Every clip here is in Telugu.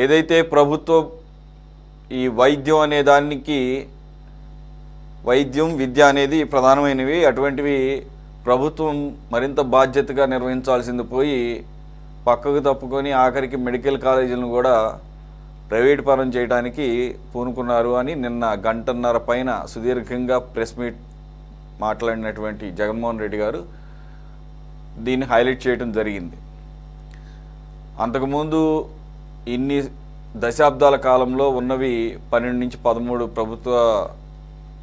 ఏదైతే ప్రభుత్వం ఈ వైద్యం అనే దానికి వైద్యం విద్య అనేది ప్రధానమైనవి, అటువంటివి ప్రభుత్వం మరింత బాధ్యతగా నిర్వహించాల్సింది పోయి పక్కకు తప్పుకొని ఆఖరికి మెడికల్ కాలేజీలను కూడా ప్రైవేట్ పరం చేయడానికి పూనుకున్నారు అని నిన్న గంటన్నర పైన సుదీర్ఘంగా ప్రెస్ మీట్ మాట్లాడినటువంటి జగన్మోహన్ రెడ్డి గారు దీన్ని హైలైట్ చేయడం జరిగింది. అంతకుముందు ఇన్ని దశాబ్దాల కాలంలో ఉన్నవి 12 నుంచి 13 ప్రభుత్వ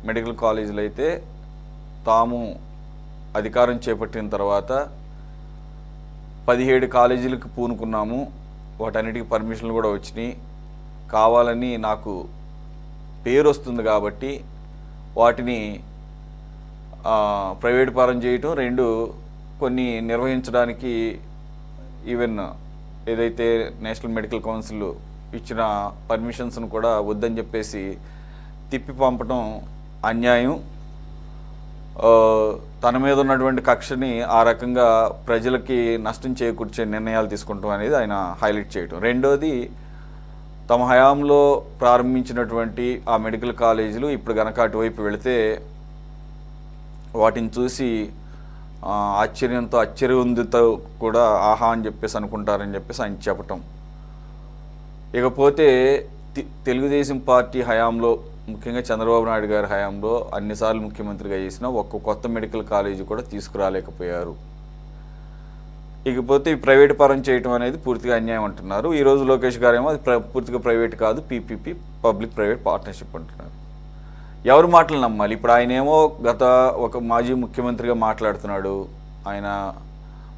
మెడికల్ కాలేజీలు అయితే తాము అధికారం చేపట్టిన తర్వాత 17 కాలేజీలకు పూనుకున్నాము, వాటన్నిటికీ పర్మిషన్లు కూడా వచ్చినాయి, కావాలని నాకు పేరు వస్తుంది కాబట్టి వాటిని ప్రైవేట్ పరం చేయటం, 2 కొన్ని నిర్వహించడానికి ఈవెన్ ఏదైతే నేషనల్ మెడికల్ కౌన్సిల్ ఇచ్చిన పర్మిషన్స్ను కూడా వద్దని చెప్పేసి తిప్పి పంపడం అన్యాయం. తన మీద ఉన్నటువంటి కక్షని ఆ రకంగా ప్రజలకి నష్టం చేకూర్చే నిర్ణయాలు తీసుకుంటాం అనేది ఆయన హైలైట్ చేయటం. రెండోది, తమ హయాంలో ప్రారంభించినటువంటి ఆ మెడికల్ కాలేజీలు ఇప్పుడు గనక అటువైపు వెళితే వాటిని చూసి ఆశ్చర్యంతో కూడా ఆహా అని చెప్పేసి అనుకుంటారని చెప్పేసి ఆయన చెప్పటం. ఇకపోతే తెలుగుదేశం పార్టీ హయాంలో, ముఖ్యంగా చంద్రబాబు నాయుడు గారి హయాంలో అన్నిసార్లు ముఖ్యమంత్రిగా చేసిన ఒక్క కొత్త మెడికల్ కాలేజీ కూడా తీసుకురాలేకపోయారు. ఇకపోతే ప్రైవేట్ పరం చేయటం అనేది పూర్తిగా అన్యాయం అంటున్నారు. ఈరోజు లోకేష్ గారేమో అది పూర్తిగా ప్రైవేట్ కాదు, పీపీపీ పబ్లిక్ ప్రైవేట్ పార్ట్నర్షిప్ అంటున్నారు. ఎవరు మాటలు నమ్మాలి? ఇప్పుడు ఆయనేమో గత ఒక మాజీ ముఖ్యమంత్రిగా మాట్లాడుతున్నాడు. ఆయన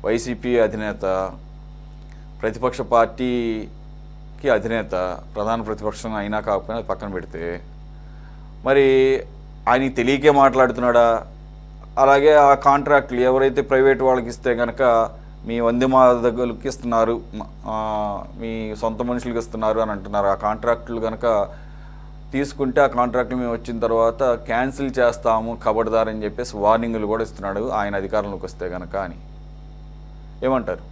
వైసీపీ అధినేత, ప్రతిపక్ష పార్టీకి అధినేత, ప్రధాన ప్రతిపక్షం అయినా కాకపోయినా పక్కన పెడితే మరి ఆయనకి తెలియకే మాట్లాడుతున్నాడా? అలాగే ఆ కాంట్రాక్టులు ఎవరైతే ప్రైవేట్ వాళ్ళకి ఇస్తే కనుక మీ వందే మాతరులకు ఇస్తున్నారు, మీ సొంత మనుషులకు ఇస్తున్నారు అని అంటున్నారు. ఆ కాంట్రాక్టులు కనుక తీసుకుంటే ఆ కాంట్రాక్టులు మేము వచ్చిన తర్వాత క్యాన్సిల్ చేస్తాము ఖబర్దార్ అని చెప్పేసి వార్నింగ్లు కూడా ఇస్తున్నాడు ఆయన అధికారంలోకి వస్తే కనుక అని. ఏమంటారు?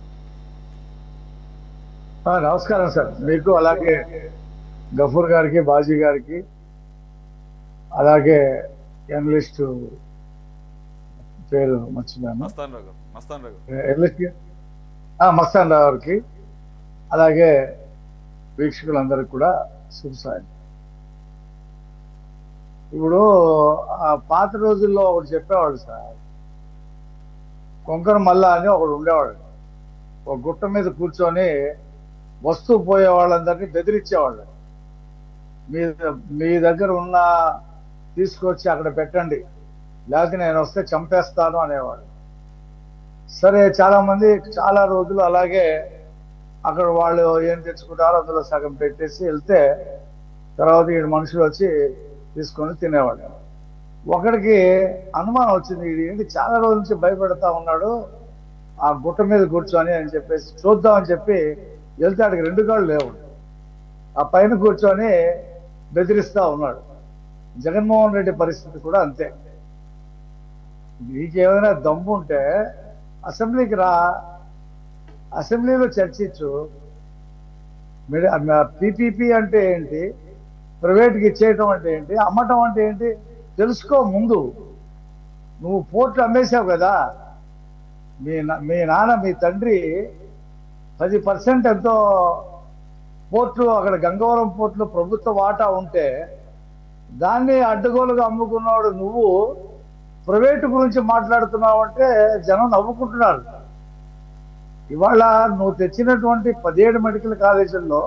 నమస్కారం సార్, మీకు అలాగే గఫూర్ గారికి, బాజీ గారికి, అలాగే జర్నలిస్టు పేరు మర్చిపోయాను, మస్తాన్ రావు గారికి, అలాగే వీక్షకులందరికీ కూడా శుభసాయం. ఇప్పుడు ఆ పాత రోజుల్లో ఒకటి చెప్పేవాడు సార్, కొంకణ మల్ల అని ఒకడు ఉండేవాడు. ఒక గుట్ట మీద కూర్చొని వస్తూ పోయే వాళ్ళందరినీ బెదిరించేవాళ్ళు. మీ దగ్గర ఉన్న తీసుకొచ్చి అక్కడ పెట్టండి, లేకపోతే నేను వస్తే చంపేస్తాను అనేవాడు. సరే, చాలా మంది చాలా రోజులు అలాగే అక్కడ వాళ్ళు ఏం తెచ్చుకుంటారో అందులో సగం పెట్టేసి వెళ్తే తర్వాత ఈ మనుషులు వచ్చి తీసుకొని తినేవాడు. ఒకడికి అనుమానం వచ్చింది, ఇది ఏంటి చాలా రోజుల నుంచి భయపెడతా ఉన్నాడు ఆ గుట్ట మీద కూర్చొని అని చెప్పేసి చూద్దామని చెప్పి వెళ్తే ఆడికి 2 కాళ్ళు లేవు. ఆ పైన కూర్చొని బెదిరిస్తా ఉన్నాడు. జగన్మోహన్ రెడ్డి పరిస్థితి కూడా అంతే. నీకేమైనా దమ్ము ఉంటే అసెంబ్లీకి రా, అసెంబ్లీలో చర్చించు. పీపీపీ అంటే ఏంటి, ప్రైవేట్కి ఇచ్చేయటం అంటే ఏంటి, అమ్మటం అంటే ఏంటి తెలుసుకో ముందు. నువ్వు పోర్ట్లు అమ్మేశావు కదా, మీ నాన్న మీ తండ్రి 10% ఎంతో పోర్ట్లు, అక్కడ గంగవరం పోర్ట్లు ప్రభుత్వ వాటా ఉంటే దాన్ని అడ్డగోలుగా అమ్ముకున్నాడు. నువ్వు ప్రైవేటు గురించి మాట్లాడుతున్నావు అంటే జనం నవ్వుకుంటున్నారు. ఇవాళ నువ్వు తెచ్చినటువంటి 17 మెడికల్ కాలేజీల్లో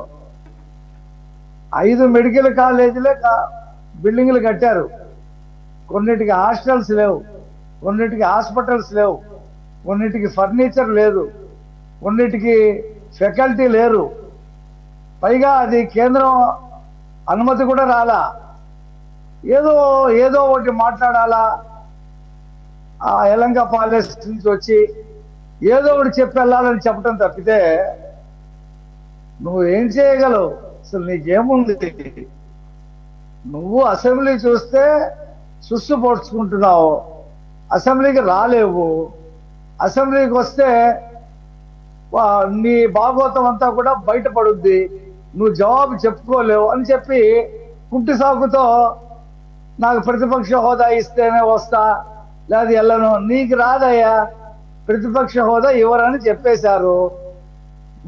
5 మెడికల్ కాలేజీలే బిల్డింగ్లు కట్టారు. కొన్నిటికి హాస్టల్స్ లేవు, కొన్నిటికి హాస్పిటల్స్ లేవు, కొన్నిటికి ఫర్నిచర్ లేదు, కొన్నిటికి ఫ్యాకల్టీ లేరు. పైగా అది కేంద్రం అనుమతి కూడా రాలా. ఏదో ఒకటి మాట్లాడాలా, ఆ ఎలంగా ప్యాలెస్ నుంచి వచ్చి ఏదో ఒకటి చెప్పి వెళ్ళాలని చెప్పడం తప్పితే నువ్వు ఏం చేయగలవు? అసలు నీకేముంది? నువ్వు అసెంబ్లీ చూస్తే సుస్సు పొడుచుకుంటున్నావు, అసెంబ్లీకి రాలేవు. అసెంబ్లీకి వస్తే నీ భాగవతం అంతా కూడా బయటపడుద్ది. నువ్వు జవాబు చెప్పుకోలేవు అని చెప్పి కుంటి సాకుతో నాకు ప్రతిపక్ష హోదా ఇస్తేనే వస్తా లేదా వెళ్ళను. నీకు రాదయ్యా, ప్రతిపక్ష హోదా ఇవ్వరని చెప్పేశారు.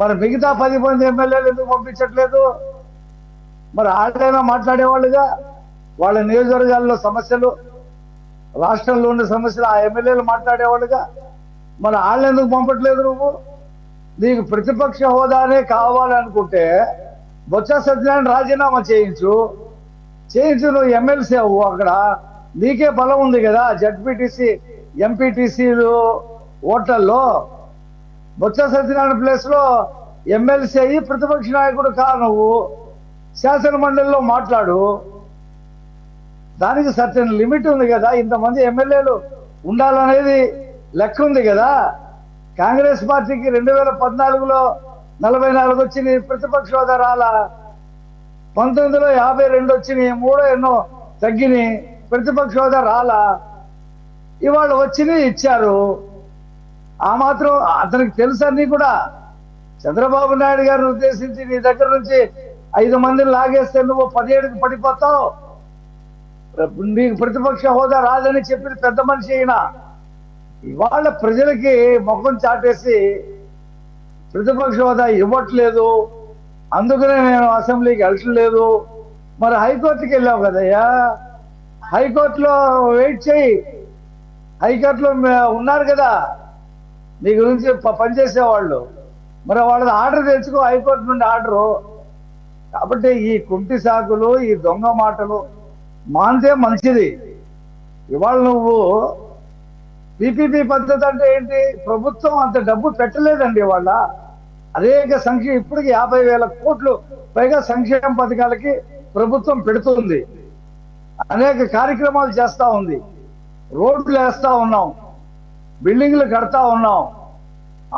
మరి మిగతా 10 మంది ఎమ్మెల్యేలు ఎందుకు పంపించట్లేదు? మరి వాళ్ళైనా మాట్లాడేవాళ్ళుగా, వాళ్ళ నియోజకవర్గాల్లో సమస్యలు, రాష్ట్రంలో ఉన్న సమస్యలు ఆ ఎమ్మెల్యేలు మాట్లాడేవాళ్ళుగా. మరి వాళ్ళు ఎందుకు పంపట్లేదు? నువ్వు నీకు ప్రతిపక్ష హోదానే కావాలనుకుంటే బొత్స సత్యనారాయణ రాజీనామా చేయించు, నువ్వు ఎమ్మెల్సీ అవ్వు. అక్కడ నీకే బలం ఉంది కదా, జడ్పీటీసీ ఎంపీటీసీలు ఓట్లలో. బొత్స సత్యనారాయణ ప్లేస్ లో ఎమ్మెల్సీ అయ్యి ప్రతిపక్ష నాయకుడు కా, నువ్వు శాసన మండలిలో మాట్లాడు. దానికి సర్టెన్ లిమిట్ ఉంది కదా, ఇంతమంది ఎమ్మెల్యేలు ఉండాలనేది లెక్క ఉంది కదా. కాంగ్రెస్ పార్టీకి 2014లో 44 వచ్చింది, ప్రతిపక్ష హోదా రాలా. 19లో 52 వచ్చినాయి, 3 ఎన్నో తగ్గినాయి, ప్రతిపక్ష హోదా రాలా. ఇవాళ వచ్చినాయి, ఇచ్చారు. ఆ మాత్రం అతనికి తెలుసన్నీ కూడా. చంద్రబాబు నాయుడు గారిని ఉద్దేశించి నీ దగ్గర నుంచి 5 మందిని లాగేస్తే నువ్వు 17కి పడిపోతావు, నీకు ప్రతిపక్ష హోదా రాదని చెప్పిన పెద్ద మనిషి అయినా ఇవాళ ప్రజలకి ముఖం చాటేసి ప్రతిపక్ష హోదా ఇవ్వట్లేదు, అందుకనే నేను అసెంబ్లీకి వెళ్ళట్లేదు. మరి హైకోర్టుకి వెళ్ళావు కదయ్యా, హైకోర్టులో వెయిట్ చేయి. హైకోర్టులో ఉన్నారు కదా నీ గురించి పనిచేసేవాళ్ళు, మరి వాళ్ళది ఆర్డర్ తెచ్చుకో, హైకోర్టు నుండి ఆర్డరు. కాబట్టి ఈ కుంటి సాకులు, ఈ దొంగ మాటలు మాంతే మంచిది. ఇవాళ నువ్వు పీపీపీ పద్ధతి అంటే ఏంటి? ప్రభుత్వం అంత డబ్బు పెట్టలేదండి ఇవాళ. అనేక ఇప్పటికి 50,000 కోట్లు పైగా సంక్షేమ పథకాలకి ప్రభుత్వం పెడుతుంది, అనేక కార్యక్రమాలు చేస్తా ఉంది. రోడ్లు వేస్తా ఉన్నాం, బిల్డింగ్లు కడతా ఉన్నాం,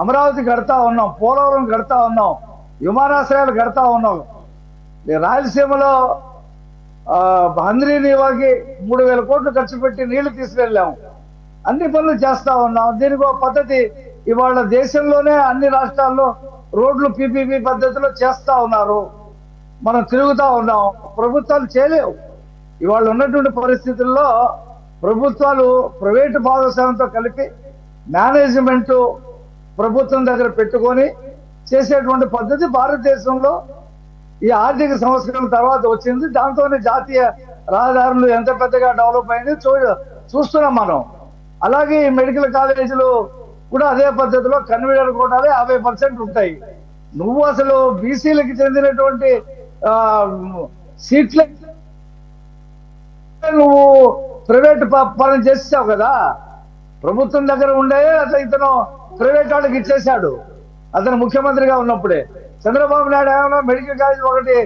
అమరావతి కడతా ఉన్నాం, పోలవరం కడతా ఉన్నాం, విమానాశ్రయాలు కడతా ఉన్నాం. రాయలసీమలో హంద్రీ నీవాకి 3,000 కోట్లు ఖర్చు పెట్టి నీళ్లు తీసుకెళ్ళాం. అన్ని పనులు చేస్తా ఉన్నాం. దీనికి ఒక పద్ధతి ఇవాళ దేశంలోనే అన్ని రాష్ట్రాల్లో రోడ్లు పీపీపీ పద్ధతిలో చేస్తా ఉన్నారు. మనం తిరుగుతా ఉన్నాం, ప్రభుత్వాలు చేయలేవు. ఇవాళ ఉన్నటువంటి పరిస్థితుల్లో ప్రభుత్వాలు ప్రైవేటు భాగస్వామ్యంతో కలిపి మేనేజ్మెంట్ ప్రభుత్వం దగ్గర పెట్టుకొని చేసేటువంటి పద్ధతి భారతదేశంలో ఈ ఆర్థిక సంవత్సరం తర్వాత వచ్చింది. దాంతోనే జాతీయ రహదారులు ఎంత పెద్దగా డెవలప్ అయింది చూస్తున్నాం మనం. అలాగే ఈ మెడికల్ కాలేజీలు కూడా అదే పద్ధతిలో కన్వీనర్ కూడా 50% ఉంటాయి. నువ్వు అసలు బీసీలకు చెందినటువంటి సీట్లే నువ్వు ప్రైవేట్ పనులు చేసావు కదా. ప్రభుత్వం దగ్గర ఉండే అట్లా ఇతను ప్రైవేట్ వాళ్ళకి ఇచ్చేశాడు. అతను ముఖ్యమంత్రిగా ఉన్నప్పుడే చంద్రబాబు నాయుడు ఏమన్నా మెడికల్ కాలేజ్ ఒకటి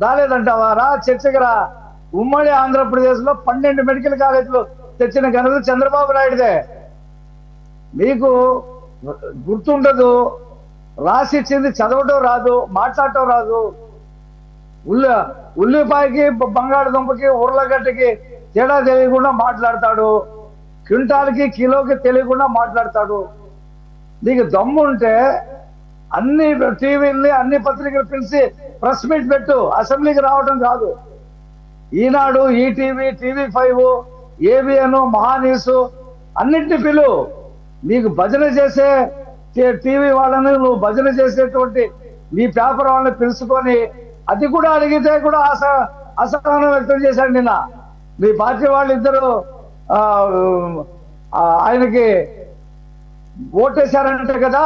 రాలేదంటావా? రా, చర్చకి రా. ఉమ్మడి ఆంధ్రప్రదేశ్ లో 12 మెడికల్ కాలేజీలు తెచ్చిన ఘనత చంద్రబాబు నాయుడుదే. నీకు గుర్తుండదు, రాసిచ్చింది చదవటం రాదు, మాట్లాడటం రాదు. ఉల్లిపాయకి బంగాళదుంపకి ఉర్లగడ్డకి తేడా తెలియకుండా మాట్లాడతాడు, క్వింటాల్కి కిలోకి తెలియకుండా మాట్లాడతాడు. నీకు దమ్ము ఉంటే అన్ని టీవీల్ని అన్ని పత్రికలు పిలిచి ప్రెస్ మీట్ పెట్టు, అసెంబ్లీకి రావడం కాదు. ఈనాడు, ఈటీవీ, TV5, ABN, మహాన్యూస్ అన్నింటినీ పిలు. నీకు భజన చేసే టీవీ వాళ్ళని, నువ్వు భజన చేసేటువంటి నీ పేపర్ వాళ్ళని పిలుచుకొని అది కూడా అడిగితే కూడా అసహనం వ్యక్తం చేశాడు నిన్న. మీ పార్టీ వాళ్ళు ఇద్దరు ఆయనకి ఓటేశారంటే కదా,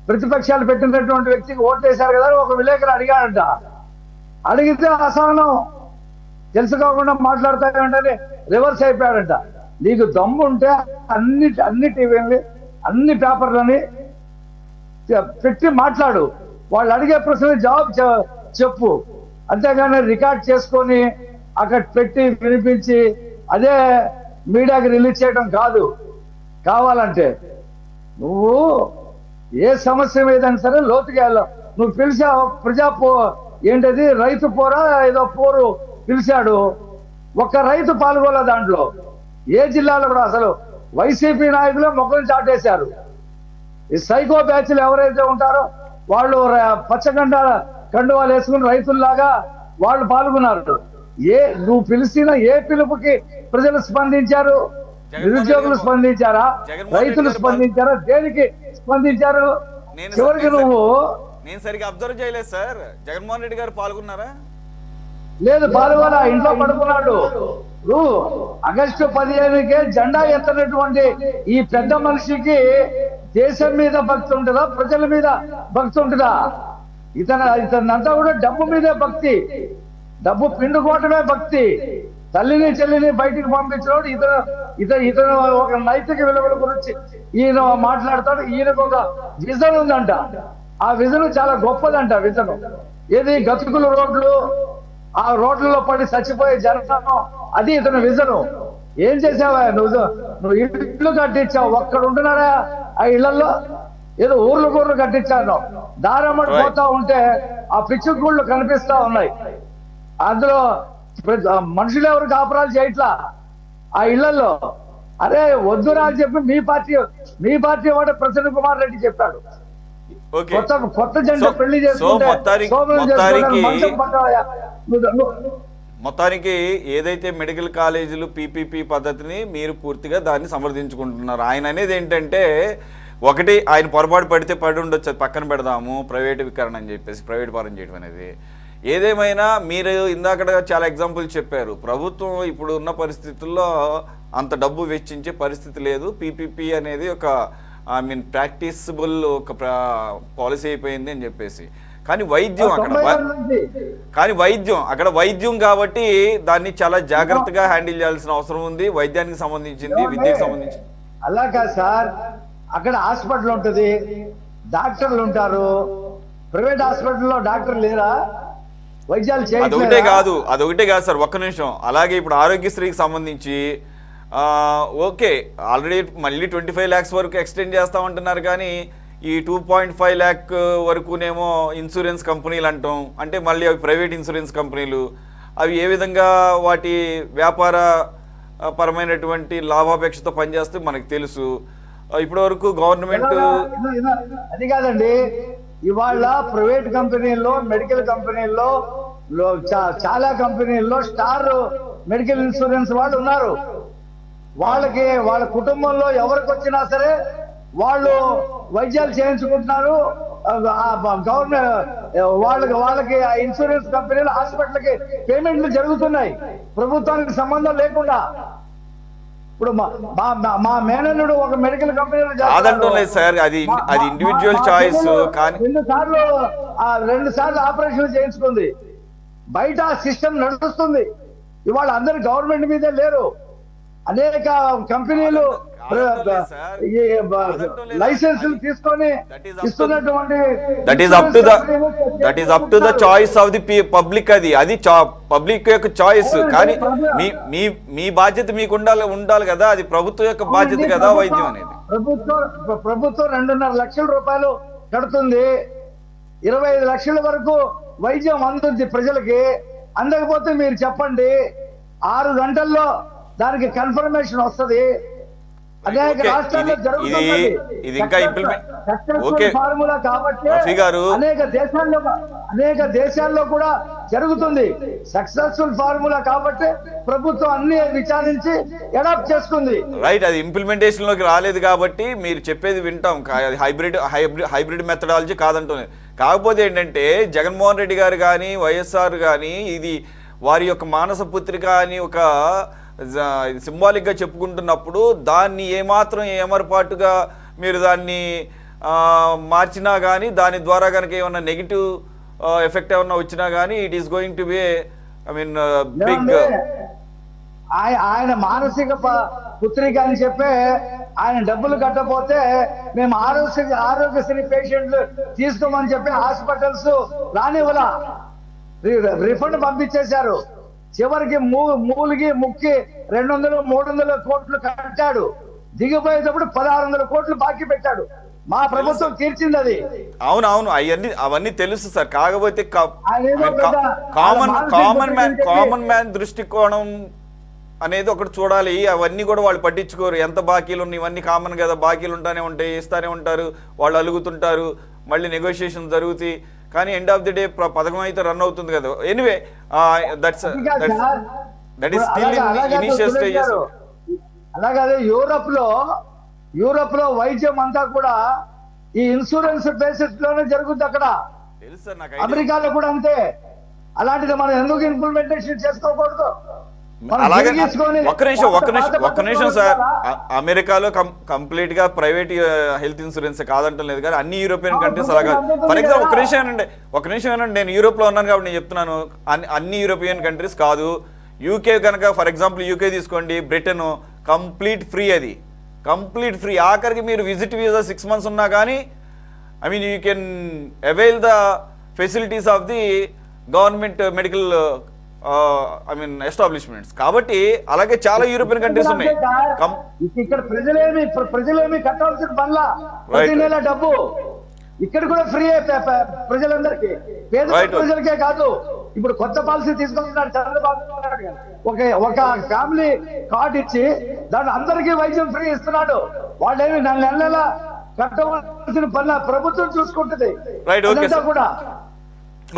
ప్రతిపక్షాలు పెట్టినటువంటి వ్యక్తికి ఓటేశారు కదా ఒక విలేకరు అడిగాడంట. అడిగితే అసహనం తెలుసుకోకుండా మాట్లాడతాయంటే రివర్స్ అయిపోయాడంట. నీకు దమ్ము ఉంటే అన్ని టీవీలని అన్ని పేపర్లని పెట్టి మాట్లాడు, వాళ్ళు అడిగే ప్రశ్నలు జవాబు చెప్పు. అంతేగాని రికార్డ్ చేసుకొని అక్కడ పెట్టి వినిపించి అదే మీడియాకి రిలీజ్ చేయడం కాదు. కావాలంటే నువ్వు ఏ సమస్య మీదైనా సరే లోతుగా వెళ్ళావు. నువ్వు పిలిచావు ఏంటది రైతు పోరా ఏదో పోరు పిలిచాడు, ఒక్క రైతు పాల్గొలే దాంట్లో. ఏ జిల్లాలో కూడా అసలు వైసీపీ నాయకులే మొక్కలు చాటేశారు. ఈ సైకో బ్యాచ్లు ఎవరైతే ఉంటారో వాళ్ళు పచ్చగండ కండువాలు వేసుకుని రైతుల్లాగా వాళ్ళు పాల్గొన్నారు. నువ్వు పిలిచిన ఏ పిలుపుకి ప్రజలు స్పందించారు? నిరుద్యోగులు స్పందించారా? రైతులు స్పందించారా? దేనికి స్పందించారు? చివరికి నువ్వు నేను సరిగ్గా అబ్జర్వ్ చేయలేదు సార్. జగన్మోహన్ రెడ్డి గారు పాల్గొన్నారా? లేదు, పాల్గొన, ఇంట్లో పడుకున్నాడు. ఆగస్టు 15కే జెండా ఎత్తనటువంటి ఈ పెద్ద మనిషికి దేశం మీద భక్తి ఉంటుందా, ప్రజల మీద భక్తి ఉంటుందా? ఇతనంతా కూడా డబ్బు మీదే భక్తి, డబ్బు పిండుకోవటమే భక్తి. తల్లిని చెల్లిని బయటికి పంపించినోడు ఇతను ఒక నైతిక విలువల గురించి ఈయన మాట్లాడతాడు. ఈయనకు ఒక విజన్ ఉందంట, ఆ విజన్ చాలా గొప్పదంట. విజన్ ఏది? గతుకుల రోడ్లు, ఆ రోడ్లలో పడి చచ్చిపోయే జనం, అది ఇతను విజను. ఏం చేసావా నువ్వు? ఇళ్ళు కట్టించావు, ఒక్కడు ఉంటున్నాడా ఆ ఇళ్లలో? ఏదో ఊర్లు కట్టించాను, దారమ్మడి పోతా ఉంటే ఆ పిచ్చి గుళ్ళు కనిపిస్తా ఉన్నాయి. అందులో మనుషులు ఎవరు కాపురాలు చేయట్లా ఆ ఇళ్లలో. అరే వద్దురా అని చెప్పి మీ పార్టీ వాడు ప్రసన్న కుమార్ రెడ్డి చెప్పాడు. కొత్త జంట పెళ్లి చేసుకుంటే మొత్తానికి ఏదైతే మెడికల్ కాలేజీలు పీపీపీ పద్ధతిని మీరు పూర్తిగా దాన్ని సమర్థించుకుంటున్నారు. ఆయన అనేది ఏంటంటే, ఒకటి ఆయన పొరపాటు పడితే పడి ఉండొచ్చు, పక్కన పెడదాము, ప్రైవేటీకరణ అని చెప్పేసి ప్రైవేట్ పరం చేయడం అనేది. ఏదేమైనా మీరు ఇందాక చాలా ఎగ్జాంపుల్స్ చెప్పారు. ప్రభుత్వం ఇప్పుడు ఉన్న పరిస్థితుల్లో అంత డబ్బు వెచ్చించే పరిస్థితి లేదు. పీపీపీ అనేది ఒక ప్రాక్టీసబుల్ ఒక పాలసీ అయిపోయింది అని చెప్పేసి. కానీ వైద్యం అక్కడ వైద్యం కాబట్టి దాన్ని చాలా జాగ్రత్తగా హ్యాండిల్ చేయాల్సిన అవసరం ఉంది. వైద్యానికి సంబంధించింది, విద్యకు సంబంధించింది. అలా కాదు సార్, అక్కడ హాస్పిటల్ ఉంటుంది, డాక్టర్లు ఉంటారు. ప్రైవేట్ హాస్పిటల్లో డాక్టర్ లేరా? వైద్యాలు అదొకటే కాదు సార్, ఒక్క నిమిషం. అలాగే ఇప్పుడు ఆరోగ్యశ్రీకి సంబంధించి ఓకే, ఆల్రెడీ మళ్ళీ 25 lakhs వరకు ఎక్స్టెండ్ చేస్తామంటున్నారు. కానీ ఈ 2.5 lakh వరకునేమో ఇన్సూరెన్స్ కంపెనీలు అంటాం. అంటే మళ్ళీ అవి ప్రైవేట్ ఇన్సూరెన్స్ కంపెనీలు. అవి ఏ విధంగా వాటి వ్యాపార పరమైనటువంటి లాభాపేక్షతో పనిచేస్తే మనకు తెలుసు. ఇప్పటి వరకు గవర్నమెంట్ అది కాదండి. ఇవాళ ప్రైవేట్ కంపెనీల్లో, మెడికల్ కంపెనీల్లో, చాలా కంపెనీల్లో స్టార్ మెడికల్ ఇన్సూరెన్స్ వాళ్ళు ఉన్నారు. వాళ్ళకి వాళ్ళ కుటుంబంలో ఎవరికి వచ్చినా సరే వాళ్ళు వైద్యాలు చేయించుకుంటున్నారు. గవర్నమెంట్ వాళ్ళకి ఆ ఇన్సూరెన్స్ కంపెనీలు, హాస్పిటల్కి పేమెంట్లు జరుగుతున్నాయి ప్రభుత్వానికి సంబంధం లేకుండా. ఇప్పుడు మా మేనల్లుడు ఒక మెడికల్ కంపెనీలో సార్, అది ఇండివిజువల్ చాయిస్. రెండు సార్లు ఆపరేషన్ చేయించుకుంది. బయట సిస్టమ్ నడుస్తుంది. ఇవాళ అందరు గవర్నమెంట్ మీదే లేరు. అనేక కంపెనీలు లైసెన్సులు తీసుకొని ఇస్తున్నటువంటి that is up to the choice of the public. అది పబ్లిక్ యొక్క చాయిస్. కానీ మీ బాధ్యత మీకు ఉండాలి కదా, అది ప్రభుత్వం యొక్క బాధ్యత కదా వైద్యం అనేది. ప్రభుత్వం 2.5 లక్షల రూపాయలు కడుతుంది. 25 లక్షల వరకు వైద్యం అందుతుంది ప్రజలకి. అందకపోతే మీరు చెప్పండి, 6 గంటల్లో దానికి కన్ఫర్మేషన్ వస్తుంది. అనేక రాష్ట్రాల్లో జరుగుతుంది ఫార్ములా కాబట్టి, అనేక దేశాల్లో కూడా జరుగుతుంది. సక్సెస్ఫుల్ ఫార్ములా కాబట్టి ప్రభుత్వం అన్ని విచారించి అడాప్ట్ చేసుకుంది. రైట్, అది ఇంప్లిమెంటేషన్ లోకి రాలేదు కాబట్టి మీరు చెప్పేది వింటాం. హైబ్రిడ్ మెథడాలజీ కాదంటుంది. కాకపోతే ఏంటంటే, జగన్మోహన్ రెడ్డి గారు కానీ వైఎస్ఆర్ కానీ ఇది వారి యొక్క మానస పుత్రిక అని ఒక సింబాలిక్గా చెప్పుకుంటున్నప్పుడు దాన్ని ఏమాత్రం ఏమరపాటుగా మీరు దాన్ని మార్చినా కానీ, దాని ద్వారా కనుక ఏమన్నా నెగిటివ్ ఎఫెక్ట్ ఏమన్నా వచ్చినా కానీ it is going to be big. ఆయన మానసిక పుత్రిక అని చెప్పి ఆయన డబ్బులు కట్టకపోతే మేము ఆరోగ్యశ్రీ పేషెంట్లు తీసుకోమని చెప్పి హాస్పిటల్స్ రానివ్వలా, రిఫండ్ పంపించేశారు. చివరికి మూలిగి ముక్కి 200-300 కోట్లు కట్టాడు. దిగిపోయేటప్పుడు 1600 కోట్లు బాకీ పెట్టాడు. మా ప్రభుత్వం తీర్చింది అది. అవును, అవన్నీ తెలుసు సార్. కాకపోతే కామన్ మ్యాన్ దృష్టికోణం అనేది ఒకటి చూడాలి. అవన్నీ కూడా వాళ్ళు పట్టించుకోరు. ఎంత బాకీలు ఉన్నాయి, ఇవన్నీ కామన్ కదా, బాకీలు ఉంటానే ఉంటాయి, ఇస్తానే ఉంటారు, వాళ్ళు అలుగుతుంటారు, మళ్ళీ నెగోషియేషన్ జరుగుతాయి. కానీ ఎండ్ ఆఫ్ ది డే పథకం అయితే రన్ అవుతుంది కదా. Anyway that is still in initial stages. అలాగే యూరోప్ లో వైద్యం అంతా కూడా ఈ ఇన్సూరెన్స్ బేసిస్ లోనే జరుగుతుంది అక్కడ. తెలుసు సార్ నాకు. అమెరికాలో కూడా అంతే. అలాంటిది మనం ఎందుకు ఇంప్లిమెంటేషన్ చేసుకోకూడదు? అలాగే ఒక్క నిమిషం సార్. అమెరికాలో కంప్లీట్ గా ప్రైవేట్ హెల్త్ ఇన్సూరెన్స్ కాదంటం లేదు, కానీ అన్ని యూరోపియన్ కంట్రీస్ అలాగా. ఫర్ ఎగ్జాంపుల్ ఒక నిమిషం ఏనండి, నేను యూరోప్ లో ఉన్నాను కాబట్టి నేను చెప్తున్నాను. అన్ని యూరోపియన్ కంట్రీస్ కాదు. యూకే కనుక ఫర్ ఎగ్జాంపుల్ యూకే తీసుకోండి, బ్రిటన్ కంప్లీట్ ఫ్రీ, అది కంప్లీట్ ఫ్రీ. ఆఖరికి మీరు విజిట్ వీసా 6 months ఉన్నా కానీ I mean you can avail the facilities of the government medical I mean establishments. కాబట్టి అలాగే చాలా యూరోపియన్ కంట్రీస్ ఉన్నాయి. ఇక్కడ ప్రజలేమి కట్టాల్సిన పనుల ప్రతి నెల డబ్బు ఇక్కడ కూడా ఫ్రీ ప్రజలందరికీ, పేద ప్రజలకే కాదు. ఇప్పుడు కొత్త పాలసీ తీసుకొస్తున్నాడు చంద్రబాబు నాయుడు గారు. ఒక ఫ్యామిలీ కార్డు ఇచ్చి దాన్ని అందరికీ వైద్యం ఫ్రీ ఇస్తున్నాడు. వాళ్ళేమి నెల కట్టవలసిన పనుల ప్రభుత్వం చూసుకుంటుంది కూడా.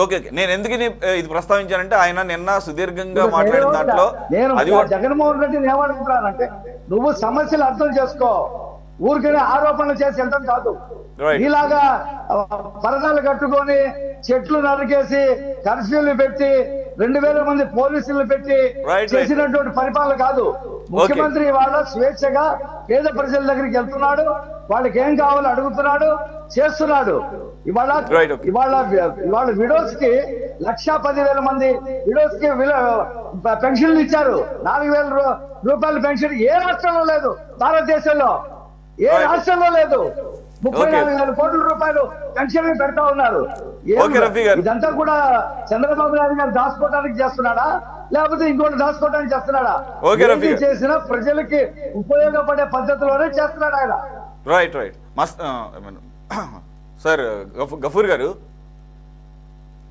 ఓకే, నేను ఎందుకు ఇది ప్రస్తావించానంటే ఆయన నిన్న సుదీర్ఘంగా మాట్లాడిన దాంట్లో నేను జగన్మోహన్ రెడ్డిని ఏమనుకుంటున్నానంటే, నువ్వు సమస్యలు అర్థం చేసుకో, ఊరికనే ఆరోపణలు చేసి వెళ్ళడం కాదు. ఇలాగా పరదాలు కట్టుకొని చెట్లు నరికేసి కర్ఫ్యూలు పెట్టి 2000 మంది పోలీసులు పెట్టి చేసినటువంటి పరిపాలన కాదు. ముఖ్యమంత్రి వాళ్ళ స్వేచ్ఛగా పేద ప్రజల దగ్గరికి వెళ్తున్నాడు, వాళ్ళకి ఏం కావాలో అడుగుతున్నాడు, చేస్తున్నాడు. ఇవాళ విడోస్ కి 1,10,000 మంది విడోస్ కి పెన్షన్లు ఇచ్చారు. 4,000 రూపాయల పెన్షన్ ఏ రాష్ట్రంలో లేదు, భారతదేశంలో ఏ రాష్ట్రంలో లేదు. 34,000 కోట్ల రూపాయలు పెన్షన్ పెడతా ఉన్నారు. ఇదంతా కూడా చంద్రబాబు నాయుడు గారు దాచుకోవడానికి చేస్తున్నాడా, లేకపోతే ఇంకోటి దాచుకోవడానికి చేస్తున్నాడా? చేసిన ప్రజలకి ఉపయోగపడే పద్ధతిలోనే చేస్తున్నాడు ఆయన. రైట్ మస్త్ సార్ గఫూర్ గారు.